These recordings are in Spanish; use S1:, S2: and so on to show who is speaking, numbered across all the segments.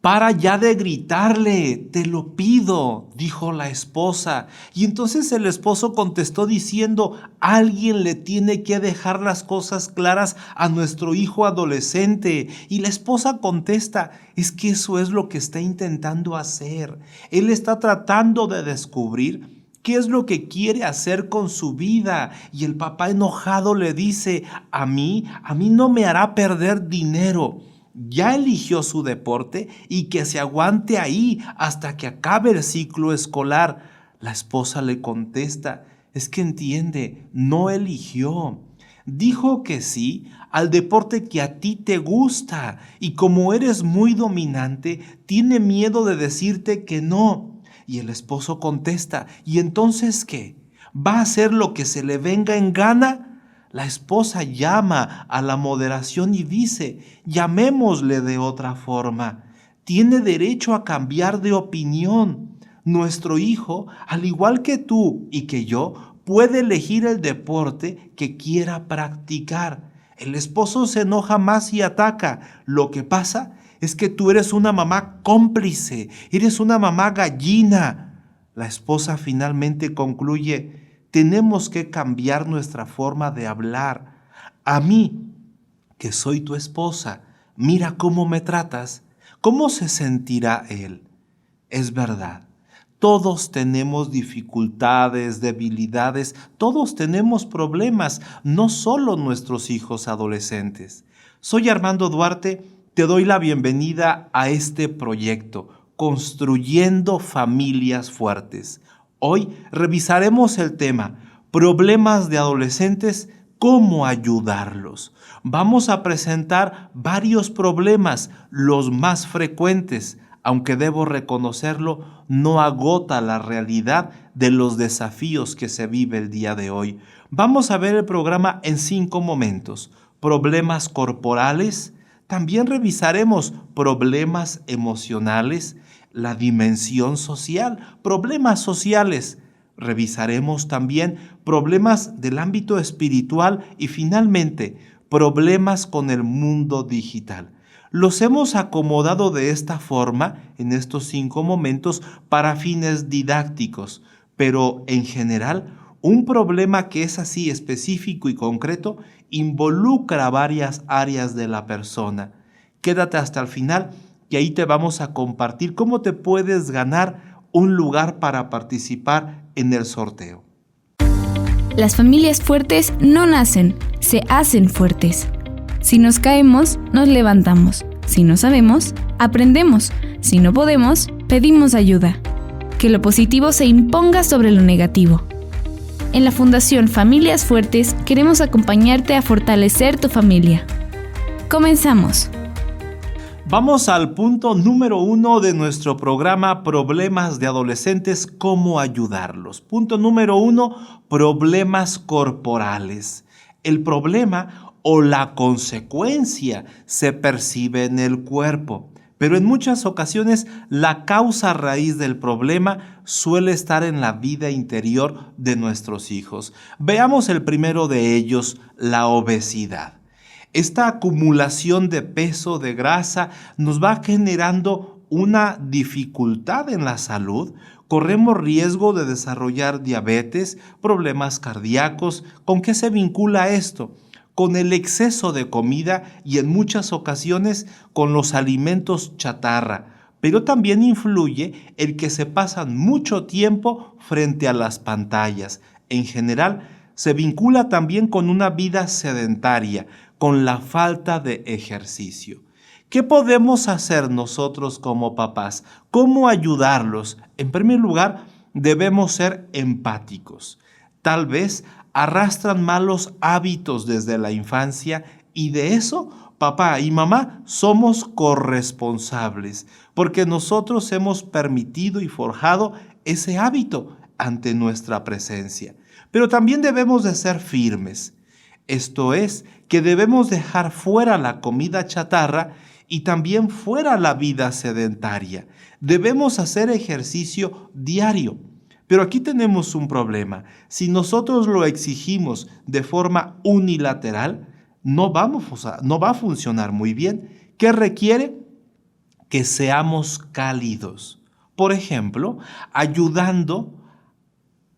S1: Para ya de gritarle, te lo pido, dijo la esposa. Y entonces el esposo contestó diciendo, alguien le tiene que dejar las cosas claras a nuestro hijo adolescente. Y la esposa contesta, es que eso es lo que está intentando hacer. Él está tratando de descubrir qué es lo que quiere hacer con su vida. Y el papá enojado le dice, a mí no me hará perder dinero. Ya eligió su deporte y que se aguante ahí hasta que acabe el ciclo escolar. La esposa le contesta, es que entiende, no eligió. Dijo que sí al deporte que a ti te gusta y como eres muy dominante, tiene miedo de decirte que no. Y el esposo contesta, ¿y entonces qué? ¿Va a hacer lo que se le venga en gana? La esposa llama a la moderación y dice, llamémosle de otra forma. Tiene derecho a cambiar de opinión. Nuestro hijo, al igual que tú y que yo, puede elegir el deporte que quiera practicar. El esposo se enoja más y ataca. Lo que pasa es que tú eres una mamá cómplice, eres una mamá gallina. La esposa finalmente concluye, tenemos que cambiar nuestra forma de hablar. A mí, que soy tu esposa, mira cómo me tratas. ¿Cómo se sentirá él? Es verdad. Todos tenemos dificultades, debilidades, todos tenemos problemas, no solo nuestros hijos adolescentes. Soy Armando Duarte, te doy la bienvenida a este proyecto, Construyendo Familias Fuertes. Hoy revisaremos el tema, problemas de adolescentes, cómo ayudarlos. Vamos a presentar varios problemas, los más frecuentes, aunque debo reconocerlo, no agota la realidad de los desafíos que se vive el día de hoy. Vamos a ver el programa en 5 momentos. Problemas corporales, también revisaremos problemas emocionales, la dimensión social, problemas sociales. Revisaremos también problemas del ámbito espiritual y finalmente problemas con el mundo digital. Los hemos acomodado de esta forma en estos 5 momentos para fines didácticos, pero en general un problema que es así específico y concreto involucra varias áreas de la persona. Quédate hasta el final y ahí te vamos a compartir cómo te puedes ganar un lugar para participar en el sorteo.
S2: Las familias fuertes no nacen, se hacen fuertes. Si nos caemos, nos levantamos. Si no sabemos, aprendemos. Si no podemos, pedimos ayuda. Que lo positivo se imponga sobre lo negativo. En la Fundación Familias Fuertes queremos acompañarte a fortalecer tu familia. Comenzamos.
S1: Vamos al punto número 1 de nuestro programa Problemas de Adolescentes, ¿cómo ayudarlos? Punto número 1, problemas corporales. El problema o la consecuencia se percibe en el cuerpo, pero en muchas ocasiones la causa raíz del problema suele estar en la vida interior de nuestros hijos. Veamos el primero de ellos, la obesidad. Esta acumulación de peso, de grasa, nos va generando una dificultad en la salud. Corremos riesgo de desarrollar diabetes, problemas cardíacos. ¿Con qué se vincula esto? Con el exceso de comida y en muchas ocasiones con los alimentos chatarra. Pero también influye el que se pasan mucho tiempo frente a las pantallas. En general, se vincula también con una vida sedentaria, con la falta de ejercicio. ¿Qué podemos hacer nosotros como papás? ¿Cómo ayudarlos? En primer lugar, debemos ser empáticos. Tal vez arrastran malos hábitos desde la infancia y de eso papá y mamá somos corresponsables, porque nosotros hemos permitido y forjado ese hábito ante nuestra presencia. Pero también debemos de ser firmes. Esto es, que debemos dejar fuera la comida chatarra y también fuera la vida sedentaria. Debemos hacer ejercicio diario. Pero aquí tenemos un problema. Si nosotros lo exigimos de forma unilateral, no va a funcionar muy bien. ¿Qué requiere? que seamos cálidos. Por ejemplo, ayudando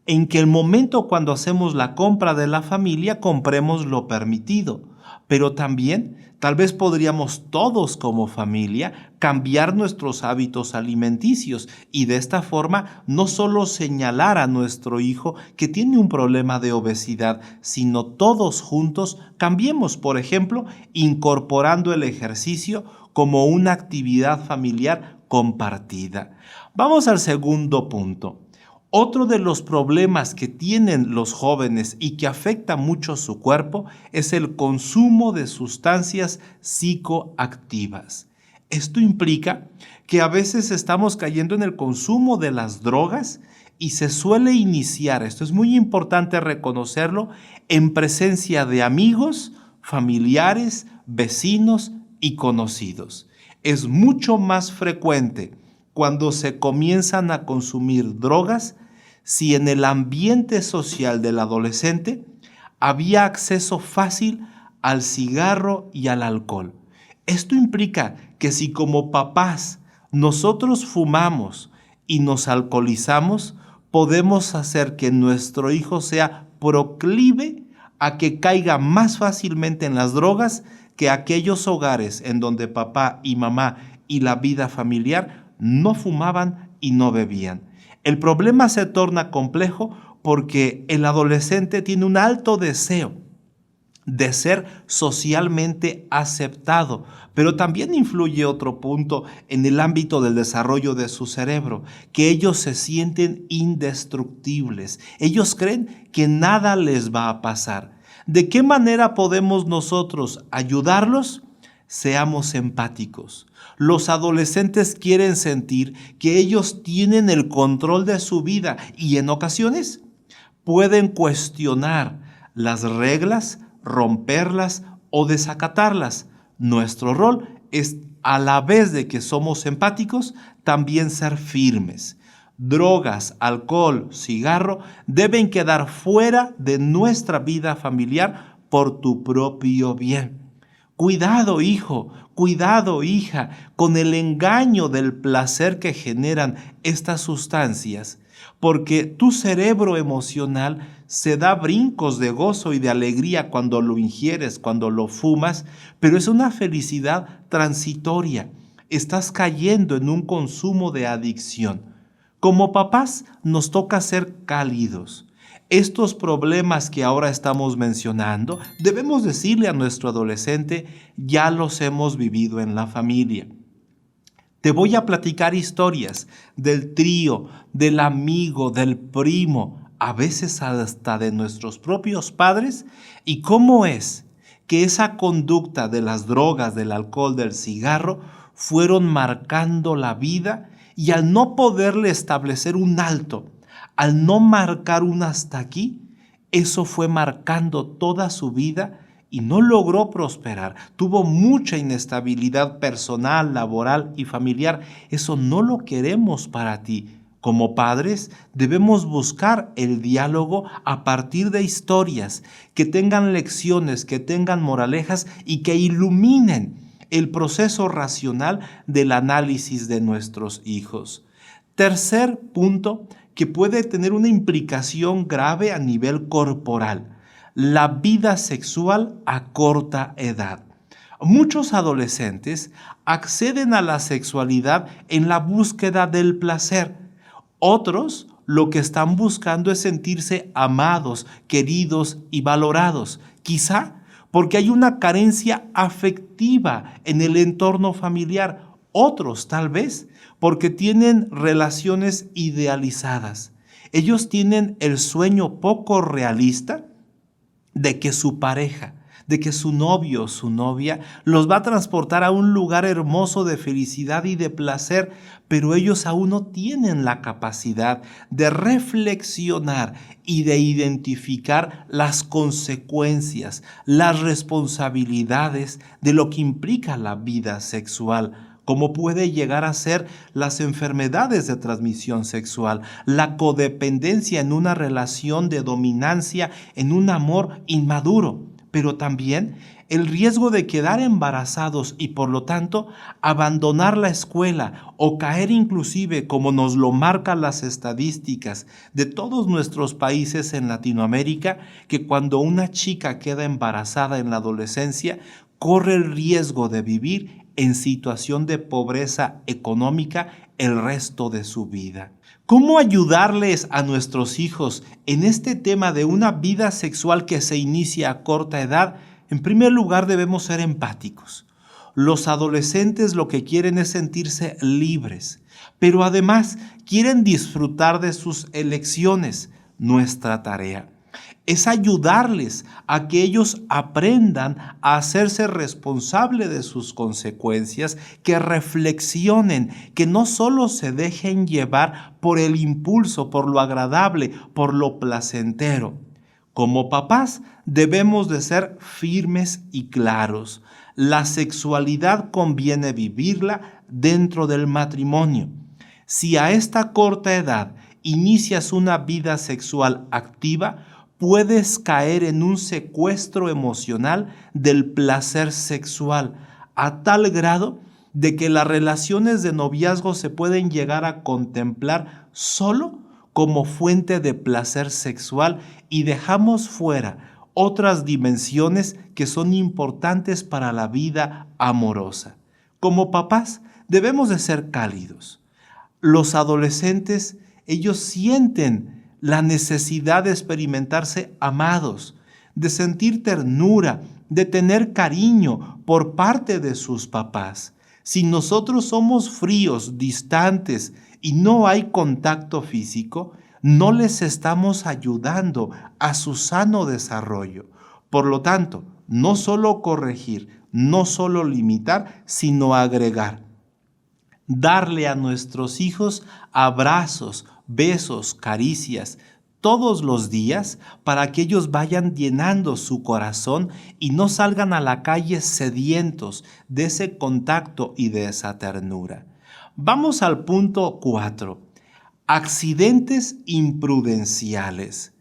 S1: en que el momento cuando hacemos la compra de la familia, compremos lo permitido. Pero también, tal vez podríamos todos como familia cambiar nuestros hábitos alimenticios y de esta forma no solo señalar a nuestro hijo que tiene un problema de obesidad, sino todos juntos cambiemos, por ejemplo, incorporando el ejercicio como una actividad familiar compartida. Vamos al segundo punto. Otro de los problemas que tienen los jóvenes y que afecta mucho su cuerpo es el consumo de sustancias psicoactivas. Esto implica que a veces estamos cayendo en el consumo de las drogas y se suele iniciar, esto es muy importante reconocerlo, en presencia de amigos, familiares, vecinos y conocidos. Es mucho más frecuente cuando se comienzan a consumir drogas si en el ambiente social del adolescente había acceso fácil al cigarro y al alcohol. Esto implica que si como papás nosotros fumamos y nos alcoholizamos, podemos hacer que nuestro hijo sea proclive a que caiga más fácilmente en las drogas que aquellos hogares en donde papá y mamá y la vida familiar no fumaban y no bebían. El problema se torna complejo porque el adolescente tiene un alto deseo de ser socialmente aceptado, pero también influye otro punto en el ámbito del desarrollo de su cerebro, que ellos se sienten indestructibles. Ellos creen que nada les va a pasar. ¿De qué manera podemos nosotros ayudarlos? Seamos empáticos. Los adolescentes quieren sentir que ellos tienen el control de su vida y en ocasiones pueden cuestionar las reglas, romperlas o desacatarlas. Nuestro rol es, a la vez de que somos empáticos, también ser firmes. Drogas, alcohol, cigarro deben quedar fuera de nuestra vida familiar por tu propio bien. Cuidado, hijo, cuidado, hija, con el engaño del placer que generan estas sustancias, porque tu cerebro emocional se da brincos de gozo y de alegría cuando lo ingieres, cuando lo fumas, pero es una felicidad transitoria. Estás cayendo en un consumo de adicción. Como papás nos toca ser cálidos. Estos problemas que ahora estamos mencionando, debemos decirle a nuestro adolescente, ya los hemos vivido en la familia. Te voy a platicar historias del trío, del amigo, del primo, a veces hasta de nuestros propios padres, y cómo es que esa conducta de las drogas, del alcohol, del cigarro, fueron marcando la vida y al no poderle establecer un alto, al no marcar un hasta aquí, eso fue marcando toda su vida y no logró prosperar. Tuvo mucha inestabilidad personal, laboral y familiar. Eso no lo queremos para ti. Como padres debemos buscar el diálogo a partir de historias que tengan lecciones, que tengan moralejas y que iluminen el proceso racional del análisis de nuestros hijos. Tercer punto, que puede tener una implicación grave a nivel corporal, la vida sexual a corta edad. Muchos adolescentes acceden a la sexualidad en la búsqueda del placer. Otros lo que están buscando es sentirse amados, queridos y valorados. Quizá porque hay una carencia afectiva en el entorno familiar. Otros tal vez porque tienen relaciones idealizadas. Ellos tienen el sueño poco realista de que su pareja, de que su novio o su novia los va a transportar a un lugar hermoso de felicidad y de placer, pero ellos aún no tienen la capacidad de reflexionar y de identificar las consecuencias, las responsabilidades de lo que implica la vida sexual. Cómo puede llegar a ser las enfermedades de transmisión sexual, la codependencia en una relación de dominancia, en un amor inmaduro, pero también el riesgo de quedar embarazados y por lo tanto abandonar la escuela o caer inclusive, como nos lo marcan las estadísticas de todos nuestros países en Latinoamérica, que cuando una chica queda embarazada en la adolescencia, corre el riesgo de vivir en situación de pobreza económica el resto de su vida. ¿Cómo ayudarles a nuestros hijos en este tema de una vida sexual que se inicia a corta edad? En primer lugar, debemos ser empáticos. Los adolescentes lo que quieren es sentirse libres, pero además quieren disfrutar de sus elecciones. Nuestra tarea es ayudarles a que ellos aprendan a hacerse responsable de sus consecuencias, que reflexionen, que no solo se dejen llevar por el impulso, por lo agradable, por lo placentero. Como papás debemos de ser firmes y claros. La sexualidad conviene vivirla dentro del matrimonio. Si a esta corta edad inicias una vida sexual activa, puedes caer en un secuestro emocional del placer sexual, a tal grado de que las relaciones de noviazgo se pueden llegar a contemplar solo como fuente de placer sexual y dejamos fuera otras dimensiones que son importantes para la vida amorosa. Como papás, debemos de ser cálidos. Los adolescentes, ellos sienten la necesidad de experimentarse amados, de sentir ternura, de tener cariño por parte de sus papás. Si nosotros somos fríos, distantes y no hay contacto físico, no les estamos ayudando a su sano desarrollo. Por lo tanto, no solo corregir, no solo limitar, sino agregar. Darle a nuestros hijos abrazos, besos, caricias, todos los días para que ellos vayan llenando su corazón y no salgan a la calle sedientos de ese contacto y de esa ternura. Vamos al punto 4. Accidentes imprudenciales.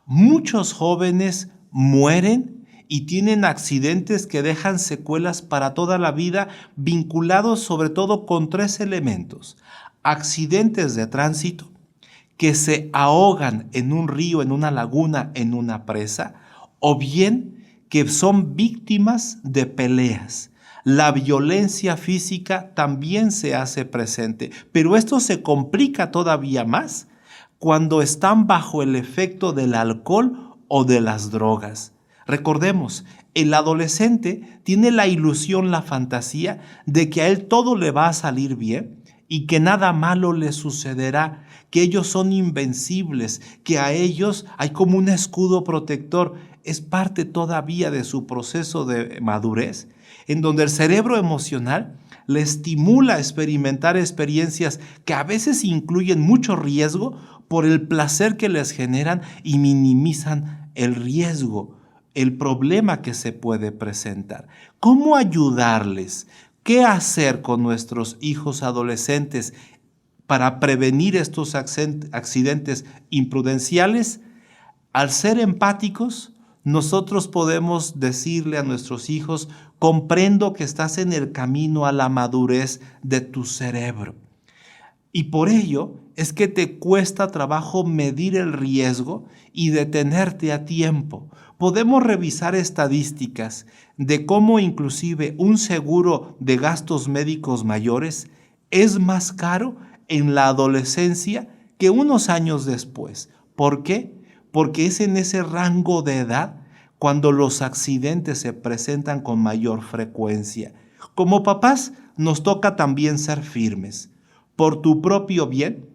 S1: Muchos jóvenes mueren y tienen accidentes que dejan secuelas para toda la vida, vinculados sobre todo con 3 elementos. Accidentes de tránsito, que se ahogan en un río, en una laguna, en una presa, o bien que son víctimas de peleas. La violencia física también se hace presente, pero esto se complica todavía más cuando están bajo el efecto del alcohol o de las drogas. Recordemos, el adolescente tiene la ilusión, la fantasía de que a él todo le va a salir bien y que nada malo le sucederá, que ellos son invencibles, que a ellos hay como un escudo protector. Es parte todavía de su proceso de madurez, en donde el cerebro emocional le estimula a experimentar experiencias que a veces incluyen mucho riesgo por el placer que les generan y minimizan el riesgo, el problema que se puede presentar. ¿Cómo ayudarles? ¿Qué hacer con nuestros hijos adolescentes para prevenir estos accidentes imprudenciales? Al ser empáticos, nosotros podemos decirle a nuestros hijos: comprendo que estás en el camino a la madurez de tu cerebro. Y por ello es que te cuesta trabajo medir el riesgo y detenerte a tiempo. Podemos revisar estadísticas de cómo inclusive un seguro de gastos médicos mayores es más caro en la adolescencia que unos años después. ¿Por qué? Porque es en ese rango de edad cuando los accidentes se presentan con mayor frecuencia. Como papás, nos toca también ser firmes. Por tu propio bien,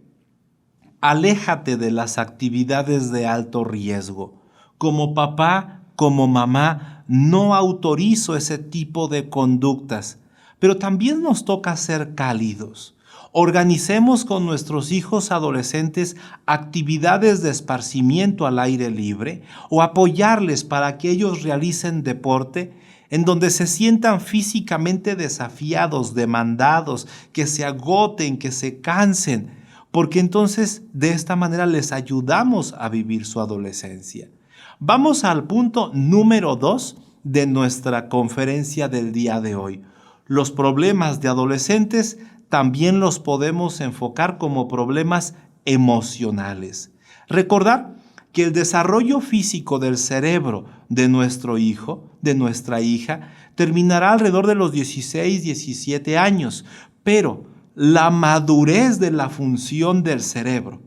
S1: aléjate de las actividades de alto riesgo. Como papá, como mamá, no autorizo ese tipo de conductas, pero también nos toca ser cálidos. Organicemos con nuestros hijos adolescentes actividades de esparcimiento al aire libre o apoyarles para que ellos realicen deporte en donde se sientan físicamente desafiados, demandados, que se agoten, que se cansen, porque entonces de esta manera les ayudamos a vivir su adolescencia. Vamos al punto número 2 de nuestra conferencia del día de hoy. Los problemas de adolescentes también los podemos enfocar como problemas emocionales. Recordar que el desarrollo físico del cerebro de nuestro hijo, de nuestra hija, terminará alrededor de los 16, 17 años, pero la madurez de la función del cerebro,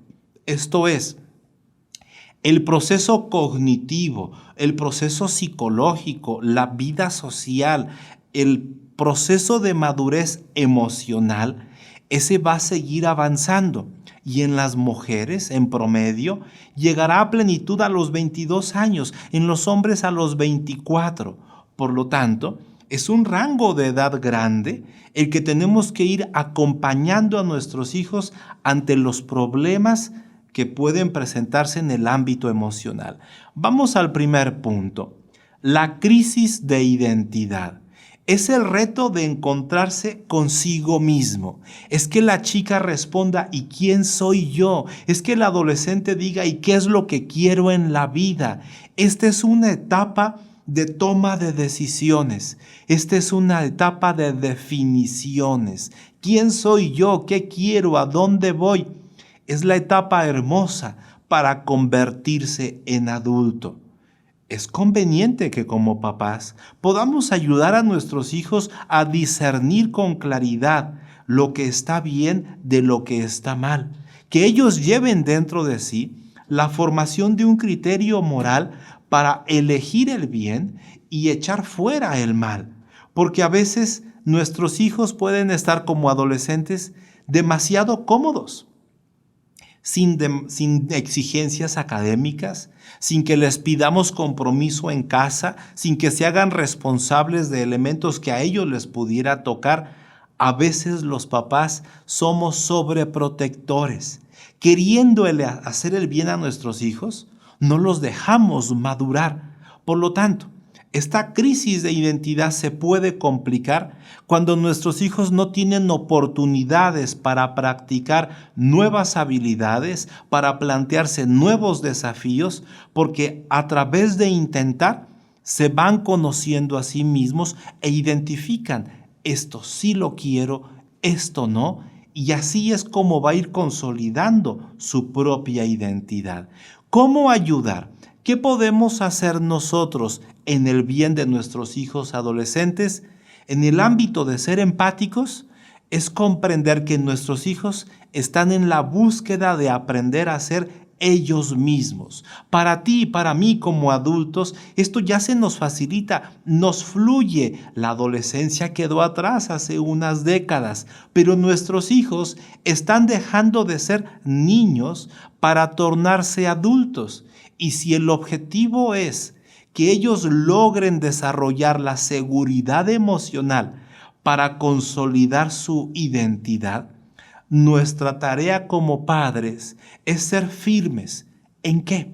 S1: esto es, el proceso cognitivo, el proceso psicológico, la vida social, el proceso de madurez emocional, ese va a seguir avanzando. Y en las mujeres, en promedio, llegará a plenitud a los 22 años, en los hombres a los 24. Por lo tanto, es un rango de edad grande el que tenemos que ir acompañando a nuestros hijos ante los problemas que pueden presentarse en el ámbito emocional. Vamos al primer punto, la crisis de identidad. Es el reto de encontrarse consigo mismo. Es que la chica responda, ¿y quién soy yo? Es que el adolescente diga, ¿y qué es lo que quiero en la vida? Esta es una etapa de toma de decisiones. Esta es una etapa de definiciones. ¿Quién soy yo? ¿Qué quiero? ¿A dónde voy? Es la etapa hermosa para convertirse en adulto. Es conveniente que como papás podamos ayudar a nuestros hijos a discernir con claridad lo que está bien de lo que está mal. Que ellos lleven dentro de sí la formación de un criterio moral para elegir el bien y echar fuera el mal. Porque a veces nuestros hijos pueden estar como adolescentes demasiado cómodos, sin exigencias académicas, sin que les pidamos compromiso en casa, sin que se hagan responsables de elementos que a ellos les pudiera tocar. A veces los papás somos sobreprotectores. Queriendo hacer el bien a nuestros hijos, no los dejamos madurar. Por lo tanto, esta crisis de identidad se puede complicar cuando nuestros hijos no tienen oportunidades para practicar nuevas habilidades, para plantearse nuevos desafíos, porque a través de intentar se van conociendo a sí mismos e identifican, esto sí lo quiero, esto no, y así es como va a ir consolidando su propia identidad. ¿Cómo ayudar? ¿Qué podemos hacer nosotros en el bien de nuestros hijos adolescentes? En el ámbito de ser empáticos, es comprender que nuestros hijos están en la búsqueda de aprender a ser ellos mismos. Para ti y para mí como adultos, esto ya se nos facilita, nos fluye. La adolescencia quedó atrás hace unas décadas, pero nuestros hijos están dejando de ser niños para tornarse adultos. Y si el objetivo es que ellos logren desarrollar la seguridad emocional para consolidar su identidad, nuestra tarea como padres es ser firmes. ¿En qué?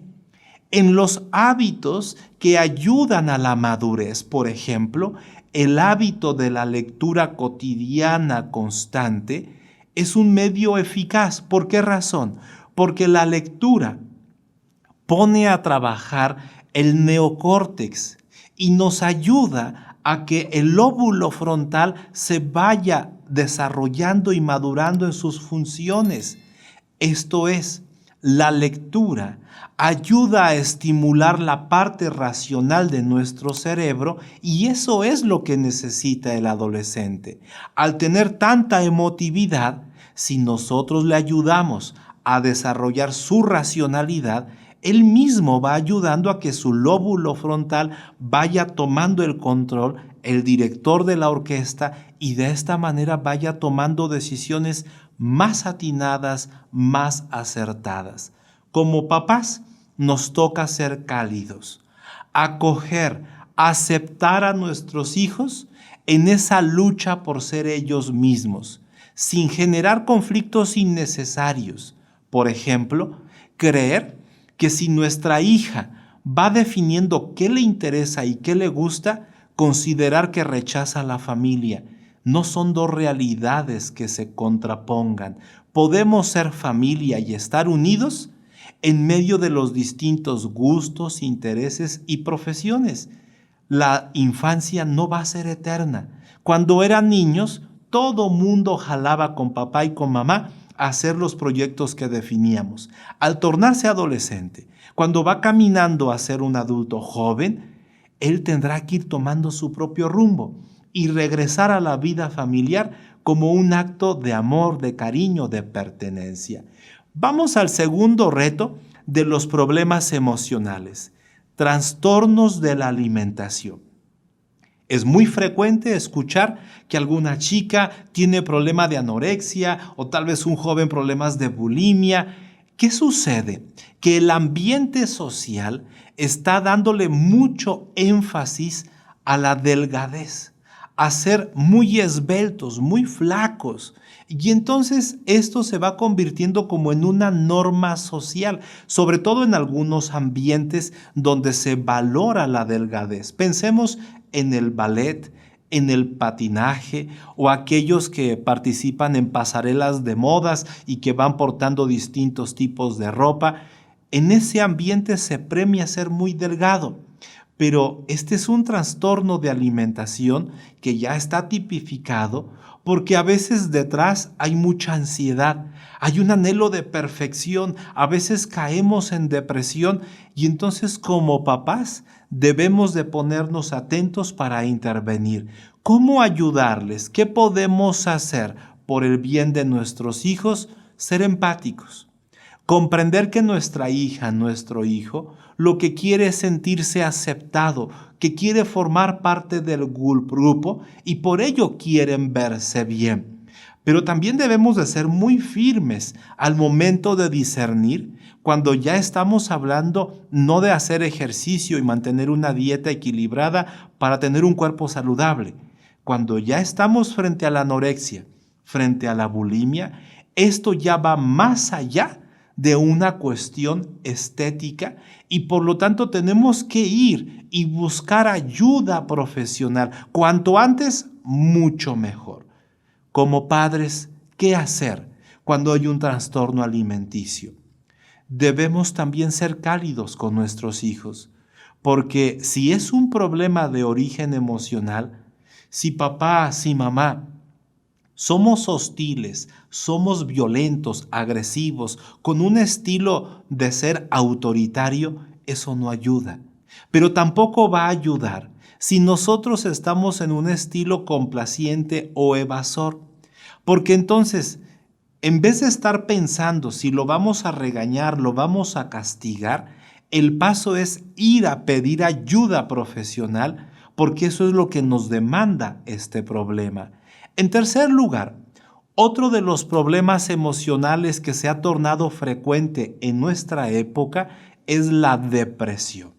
S1: En los hábitos que ayudan a la madurez. Por ejemplo, el hábito de la lectura cotidiana constante es un medio eficaz. ¿Por qué razón? Porque la lectura pone a trabajar el neocórtex y nos ayuda a que el lóbulo frontal se vaya desarrollando y madurando en sus funciones. Esto es, la lectura ayuda a estimular la parte racional de nuestro cerebro y eso es lo que necesita el adolescente. Al tener tanta emotividad, si nosotros le ayudamos a desarrollar su racionalidad, él mismo va ayudando a que su lóbulo frontal vaya tomando el control, el director de la orquesta, y de esta manera vaya tomando decisiones más atinadas, más acertadas. Como papás, nos toca ser cálidos, acoger, aceptar a nuestros hijos en esa lucha por ser ellos mismos, sin generar conflictos innecesarios. Por ejemplo, creer que si nuestra hija va definiendo qué le interesa y qué le gusta, considerar que rechaza a la familia. No son dos realidades que se contrapongan. Podemos ser familia y estar unidos en medio de los distintos gustos, intereses y profesiones. La infancia no va a ser eterna. Cuando eran niños, todo mundo jalaba con papá y con mamá a hacer los proyectos que definíamos. Al tornarse adolescente, cuando va caminando a ser un adulto joven, él tendrá que ir tomando su propio rumbo y regresar a la vida familiar como un acto de amor, de cariño, de pertenencia. Vamos al segundo reto de los problemas emocionales: trastornos de la alimentación. Es muy frecuente escuchar que alguna chica tiene problema de anorexia o tal vez un joven problemas de bulimia. ¿Qué sucede? Que el ambiente social está dándole mucho énfasis a la delgadez, a ser muy esbeltos, muy flacos. Y entonces esto se va convirtiendo como en una norma social, sobre todo en algunos ambientes donde se valora la delgadez. Pensemos en el ballet, en el patinaje o aquellos que participan en pasarelas de modas y que van portando distintos tipos de ropa. En ese ambiente se premia ser muy delgado. Pero este es un trastorno de alimentación que ya está tipificado porque a veces detrás hay mucha ansiedad, hay un anhelo de perfección, a veces caemos en depresión y entonces como papás debemos de ponernos atentos para intervenir. ¿Cómo ayudarles? ¿Qué podemos hacer por el bien de nuestros hijos? Ser empáticos. Comprender que nuestra hija, nuestro hijo, lo que quiere es sentirse aceptado, que quiere formar parte del grupo y por ello quieren verse bien. Pero también debemos de ser muy firmes al momento de discernir cuando ya estamos hablando no de hacer ejercicio y mantener una dieta equilibrada para tener un cuerpo saludable. Cuando ya estamos frente a la anorexia, frente a la bulimia, esto ya va más allá de una cuestión estética y por lo tanto tenemos que ir y buscar ayuda profesional. Cuanto antes, mucho mejor. Como padres, ¿qué hacer cuando hay un trastorno alimenticio? Debemos también ser cálidos con nuestros hijos, porque si es un problema de origen emocional, si papá, si mamá somos hostiles, somos violentos, agresivos, con un estilo de ser autoritario, eso no ayuda. Pero tampoco va a ayudar si nosotros estamos en un estilo complaciente o evasor. Porque entonces, en vez de estar pensando si lo vamos a regañar, lo vamos a castigar, el paso es ir a pedir ayuda profesional, porque eso es lo que nos demanda este problema. En tercer lugar, otro de los problemas emocionales que se ha tornado frecuente en nuestra época es la depresión.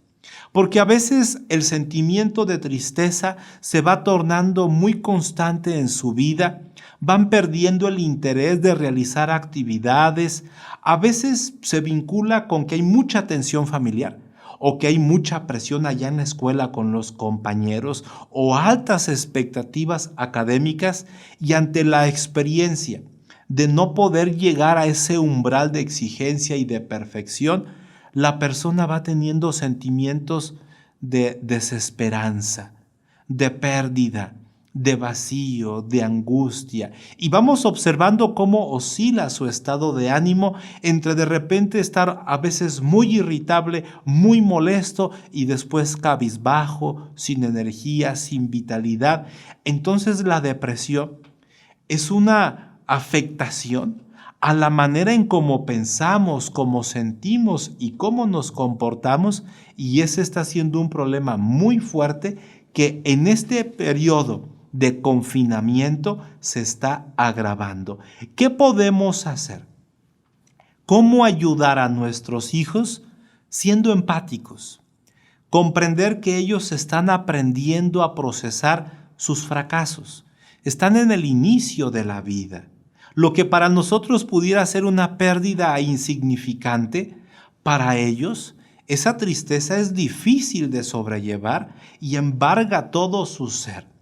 S1: Porque a veces el sentimiento de tristeza se va tornando muy constante en su vida, van perdiendo el interés de realizar actividades, a veces se vincula con que hay mucha tensión familiar, o que hay mucha presión allá en la escuela con los compañeros o altas expectativas académicas y ante la experiencia de no poder llegar a ese umbral de exigencia y de perfección, la persona va teniendo sentimientos de desesperanza, de pérdida, de vacío, de angustia. Y vamos observando cómo oscila su estado de ánimo entre de repente estar a veces muy irritable, muy molesto y después cabizbajo, sin energía, sin vitalidad. Entonces la depresión es una afectación a la manera en cómo pensamos, cómo sentimos y cómo nos comportamos, y ese está siendo un problema muy fuerte que en este periodo de confinamiento se está agravando. ¿Qué podemos hacer? ¿Cómo ayudar a nuestros hijos? Siendo empáticos. Comprender que ellos están aprendiendo a procesar sus fracasos. Están en el inicio de la vida. Lo que para nosotros pudiera ser una pérdida insignificante, para ellos esa tristeza es difícil de sobrellevar y embarga todo su ser.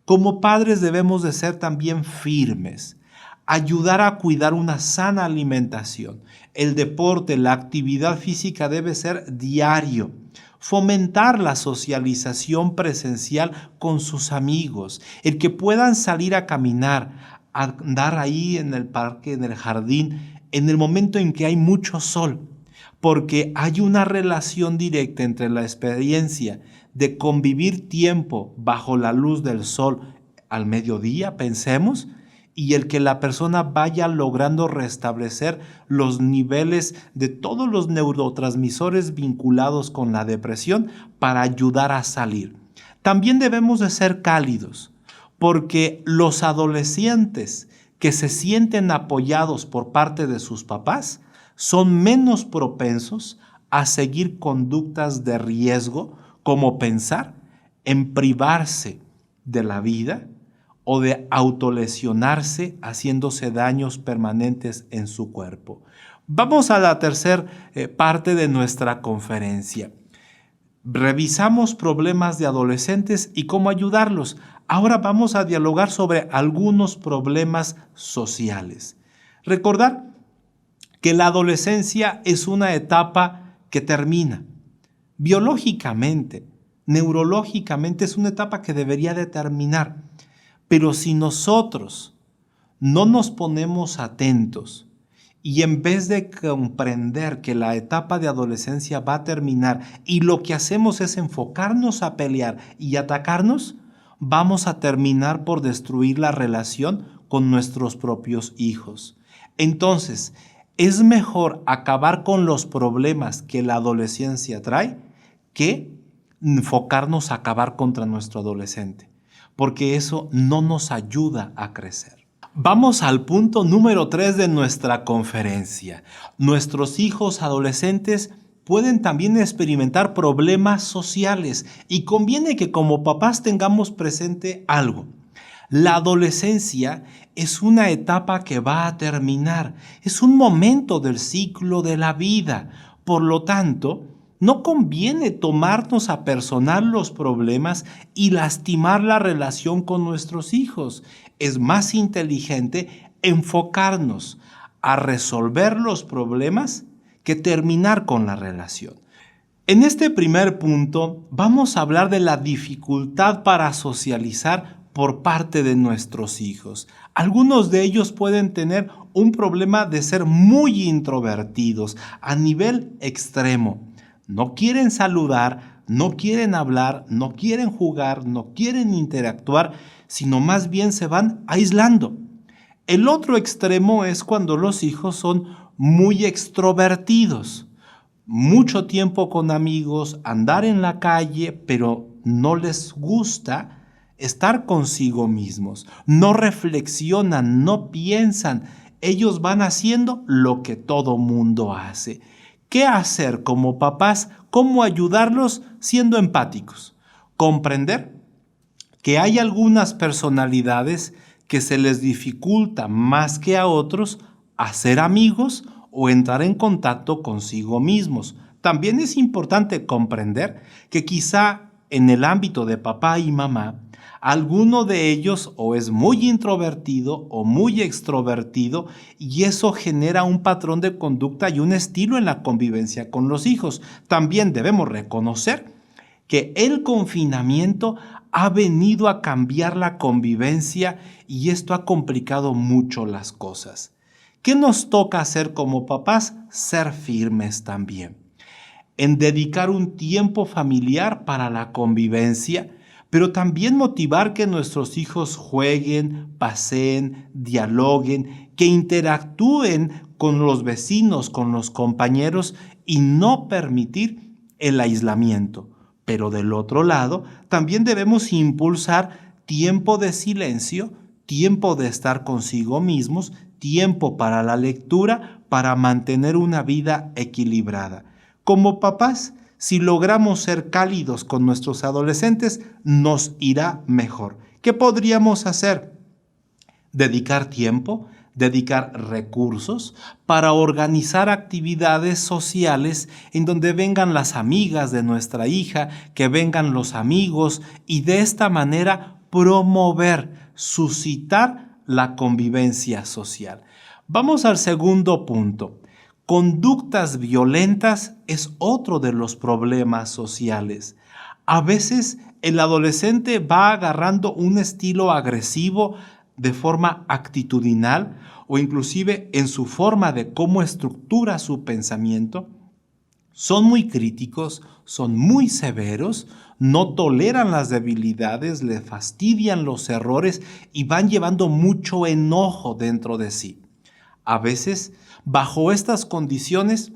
S1: Como padres debemos de ser también firmes, ayudar a cuidar una sana alimentación. El deporte, la actividad física debe ser diario. fomentar la socialización presencial con sus amigos, el que puedan salir a caminar, a andar ahí en el parque, en el jardín, en el momento en que hay mucho sol, porque hay una relación directa entre la experiencia de convivir tiempo bajo la luz del sol al mediodía, pensemos, y el que la persona vaya logrando restablecer los niveles de todos los neurotransmisores vinculados con la depresión para ayudar a salir. También debemos de ser cálidos, porque los adolescentes que se sienten apoyados por parte de sus papás son menos propensos a seguir conductas de riesgo, como pensar en privarse de la vida o de autolesionarse haciéndose daños permanentes en su cuerpo. Vamos a la tercera parte de nuestra conferencia. Revisamos problemas de adolescentes y cómo ayudarlos. Ahora vamos a dialogar sobre algunos problemas sociales. Recordar que la adolescencia es una etapa que termina. Biológicamente, neurológicamente es una etapa que debería de terminar. Pero si nosotros no nos ponemos atentos y en vez de comprender que la etapa de adolescencia va a terminar y lo que hacemos es enfocarnos a pelear y atacarnos, vamos a terminar por destruir la relación con nuestros propios hijos. Entonces, es mejor acabar con los problemas que la adolescencia trae que enfocarnos a acabar contra nuestro adolescente, porque eso no nos ayuda a crecer. Vamos al punto número 3 de nuestra conferencia. Nuestros hijos adolescentes pueden también experimentar problemas sociales y conviene que como papás tengamos presente algo. La adolescencia es una etapa que va a terminar, es un momento del ciclo de la vida. Por lo tanto, no conviene tomarnos a personal los problemas y lastimar la relación con nuestros hijos. Es más inteligente enfocarnos a resolver los problemas que terminar con la relación. En este primer punto vamos a hablar de la dificultad para socializar por parte de nuestros hijos. Algunos de ellos pueden tener un problema de ser muy introvertidos a nivel extremo. No quieren saludar, no quieren hablar, no quieren jugar, no quieren interactuar, sino más bien se van aislando. El otro extremo es cuando los hijos son muy extrovertidos. Mucho tiempo con amigos, andar en la calle, pero no les gusta estar consigo mismos. No reflexionan, no piensan. Ellos van haciendo lo que todo mundo hace. ¿Qué hacer como papás? ¿Cómo ayudarlos siendo empáticos? Comprender que hay algunas personalidades que se les dificulta más que a otros hacer amigos o entrar en contacto consigo mismos. También es importante comprender que quizá en el ámbito de papá y mamá, alguno de ellos o es muy introvertido o muy extrovertido y eso genera un patrón de conducta y un estilo en la convivencia con los hijos. También debemos reconocer que el confinamiento ha venido a cambiar la convivencia y esto ha complicado mucho las cosas. ¿Qué nos toca hacer como papás? Ser firmes también, en dedicar un tiempo familiar para la convivencia, pero también motivar que nuestros hijos jueguen, paseen, dialoguen, que interactúen con los vecinos, con los compañeros y no permitir el aislamiento. Pero del otro lado, también debemos impulsar tiempo de silencio, tiempo de estar consigo mismos, tiempo para la lectura, para mantener una vida equilibrada. Como papás, si logramos ser cálidos con nuestros adolescentes, nos irá mejor. ¿Qué podríamos hacer? Dedicar tiempo, dedicar recursos para organizar actividades sociales en donde vengan las amigas de nuestra hija, que vengan los amigos y de esta manera promover, suscitar la convivencia social. Vamos al segundo punto. Conductas violentas es otro de los problemas sociales. A veces el adolescente va agarrando un estilo agresivo de forma actitudinal o inclusive en su forma de cómo estructura su pensamiento. Son muy críticos, son muy severos, no toleran las debilidades, le fastidian los errores y van llevando mucho enojo dentro de sí. A veces, bajo estas condiciones,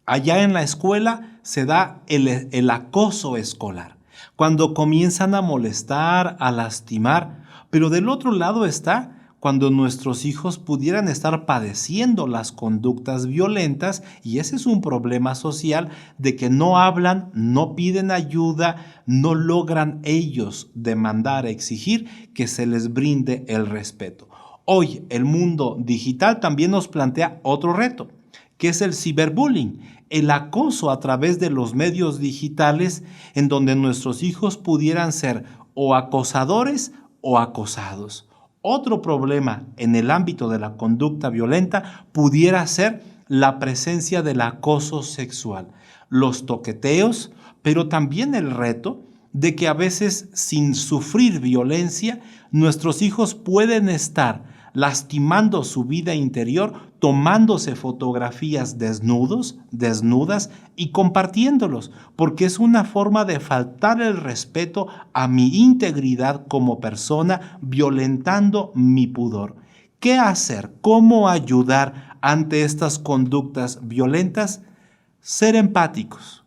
S1: allá en la escuela se da el acoso escolar, cuando comienzan a molestar, a lastimar, pero del otro lado está cuando nuestros hijos pudieran estar padeciendo las conductas violentas, y ese es un problema social de que no hablan, no piden ayuda, no logran ellos demandar, exigir que se les brinde el respeto. Hoy el mundo digital también nos plantea otro reto, que es el ciberbullying, el acoso a través de los medios digitales, en donde nuestros hijos pudieran ser o acosadores o acosados. Otro problema en el ámbito de la conducta violenta pudiera ser la presencia del acoso sexual, los toqueteos, pero también el reto de que a veces, sin sufrir violencia, nuestros hijos pueden estar lastimando su vida interior, tomándose fotografías desnudas y compartiéndolos, porque es una forma de faltar el respeto a mi integridad como persona, violentando mi pudor. ¿Qué hacer? ¿Cómo ayudar ante estas conductas violentas? Ser empáticos.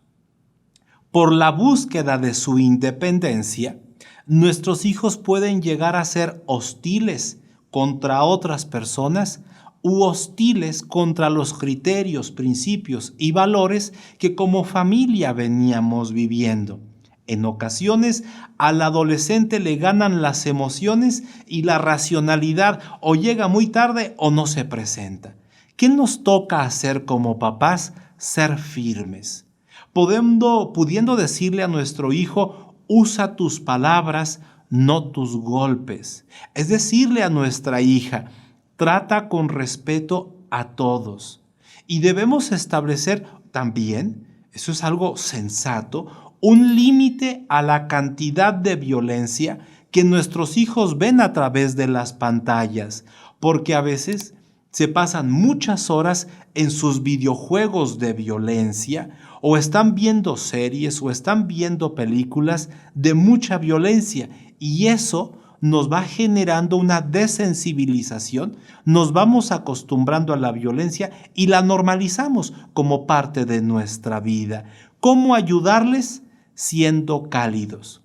S1: Por la búsqueda de su independencia, nuestros hijos pueden llegar a ser hostiles contra otras personas u hostiles contra los criterios, principios y valores que como familia veníamos viviendo. En ocasiones al adolescente le ganan las emociones y la racionalidad o llega muy tarde o no se presenta. ¿Qué nos toca hacer como papás? Ser firmes. Pudiendo decirle a nuestro hijo, usa tus palabras, no tus golpes. Es decirle a nuestra hija, trata con respeto a todos. Y debemos establecer también, eso es algo sensato, un límite a la cantidad de violencia que nuestros hijos ven a través de las pantallas, porque a veces se pasan muchas horas en sus videojuegos de violencia o están viendo series o están viendo películas de mucha violencia. Y eso nos va generando una desensibilización, nos vamos acostumbrando a la violencia y la normalizamos como parte de nuestra vida. ¿Cómo ayudarles? Siendo cálidos.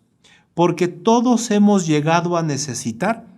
S1: Porque todos hemos llegado a necesitar